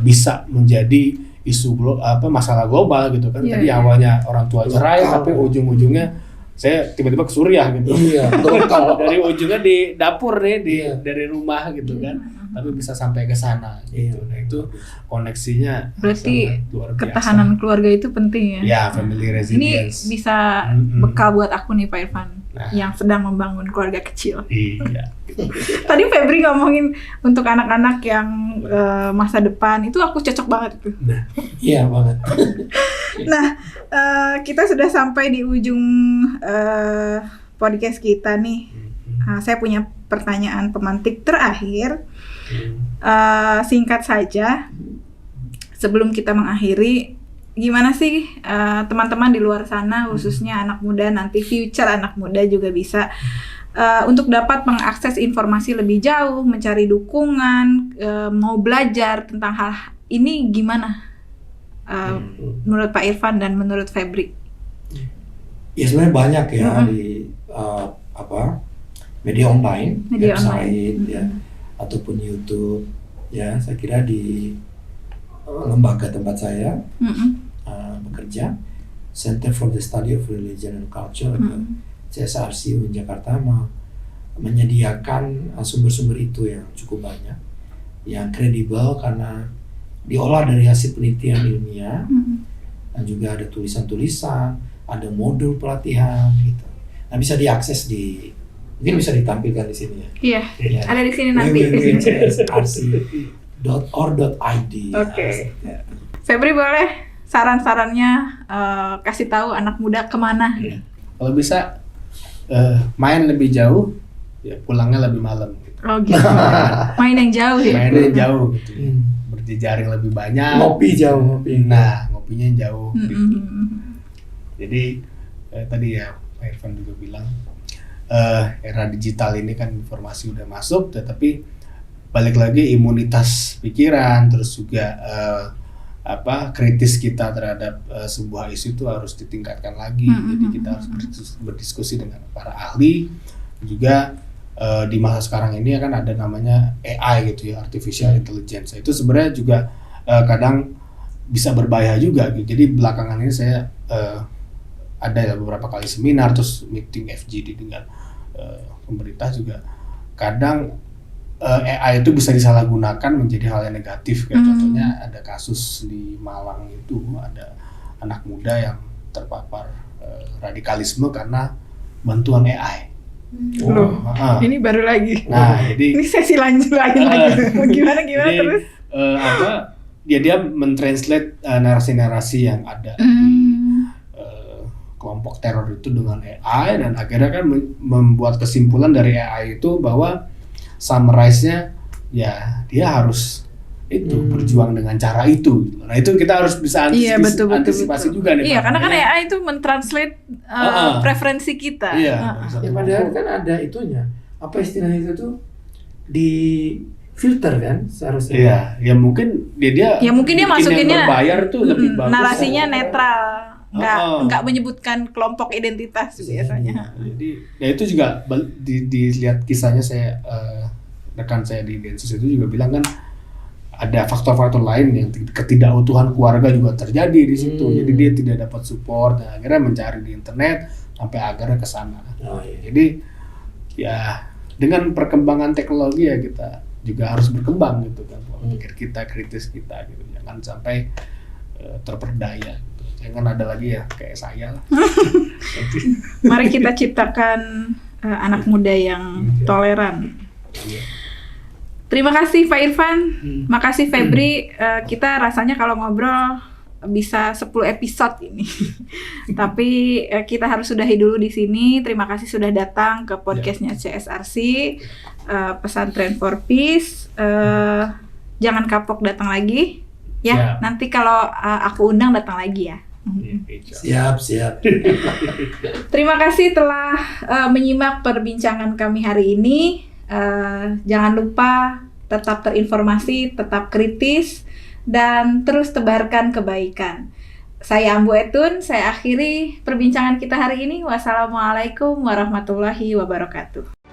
bisa menjadi isu masalah global gitu kan. Tadi awalnya orang tua cerai tapi ujung-ujungnya saya tiba-tiba ke Suriah gitu. Iya, lokal. Dari ujungnya di dapur nih dari rumah gitu kan. Tapi bisa sampai ke sana gitu. Nah, itu koneksinya berarti luar biasa. Ketahanan keluarga itu penting ya. Ya, family resilience. Ini bisa bekal buat aku nih Pak Irfan, yang sedang membangun keluarga kecil. Iya. Tadi Febri ngomongin untuk anak-anak yang masa depan, itu aku cocok banget itu. Iya banget. Nah, kita sudah sampai di ujung podcast kita nih. Saya punya pertanyaan pemantik terakhir. Singkat saja, sebelum kita mengakhiri, gimana sih teman-teman di luar sana, khususnya anak muda, nanti future anak muda juga bisa untuk dapat mengakses informasi lebih jauh, mencari dukungan, mau belajar tentang hal ini gimana menurut Pak Irfan dan menurut Febri? Ya sebenarnya banyak ya di media online, website ya, ataupun YouTube ya. Saya kira di lembaga tempat saya bekerja, Center for the Study of Religion and Culture atau CSRC UIN Jakarta menyediakan sumber-sumber itu yang cukup banyak, yang kredibel karena diolah dari hasil penelitian ilmiah, dan juga ada tulisan-tulisan, ada modul pelatihan gitu. Nah, bisa diakses mungkin bisa ditampilkan di sini ya. Iya, ya. Ada di sini nanti. www.csrc.or.id. Oke. Febri boleh saran-sarannya kasih tahu anak muda kemana? Ya. Kalau bisa main lebih jauh, ya pulangnya lebih malam. Gitu. Oh gitu. Main yang jauh ya. Main yang jauh gitu. Berjejaring lebih banyak. Ngopi jauh, ngopi. Nah, ngopinya jauh. Gitu. Jadi tadi ya Pak Irfan juga bilang. Era digital ini kan informasi udah masuk, tetapi balik lagi imunitas pikiran, terus juga kritis kita terhadap sebuah isu itu harus ditingkatkan lagi. Jadi kita harus berdiskusi dengan para ahli. Juga di masa sekarang ini kan ada namanya AI gitu ya, artificial intelligence. Itu sebenarnya juga kadang bisa berbahaya juga gitu. Jadi belakangan ini saya ada beberapa kali seminar, terus meeting FGD dengan pemerintah juga. Kadang AI itu bisa disalahgunakan menjadi hal yang negatif. Kayak contohnya ada kasus di Malang itu, ada anak muda yang terpapar radikalisme karena bantuan AI. Loh, ini baru lagi. Nah, jadi ini sesi lanjut lagi. Gimana jadi, terus? Dia mentranslate narasi-narasi yang ada di kelompok teror itu dengan AI, dan akhirnya kan membuat kesimpulan dari AI itu bahwa summarize-nya ya dia harus berjuang dengan cara itu. Nah, itu kita harus bisa antisipasi juga nih. Iya, karena kan AI itu mentranslate preferensi kita. Iya. Ya, padahal kan ada itunya. Apa istilahnya itu tuh di filter kan seharusnya. Iya, ya mungkin dia masukinnya berbayar tuh lebih bagus. Narasinya netral. Nggak menyebutkan kelompok identitas biasanya. Jadi ya itu juga dilihat kisahnya saya, rekan saya di Densus itu juga bilang kan ada faktor-faktor lain yang ketidakutuhan keluarga juga terjadi di situ. Jadi dia tidak dapat support, dan akhirnya mencari di internet sampai akhirnya ke sana. Jadi ya dengan perkembangan teknologi ya kita juga harus berkembang gitu kan, pola pikir kita, kritis kita gitu. Jangan sampai terperdaya. Jangan ada lagi ya kayak saya lah. Mari kita ciptakan anak muda yang toleran. Terima kasih Pak Irfan, makasih Febri. Kita rasanya kalau ngobrol bisa 10 episode ini. Tapi kita harus sudahi dulu di sini. Terima kasih sudah datang ke podcastnya CSRC, Pesantren for Peace. Jangan kapok datang lagi. Ya, nanti kalau aku undang datang lagi ya. Siap. Terima kasih telah menyimak perbincangan kami hari ini. Jangan lupa tetap terinformasi, tetap kritis, dan terus tebarkan kebaikan. Saya Ambu Etun, saya akhiri perbincangan kita hari ini. Wassalamualaikum warahmatullahi wabarakatuh.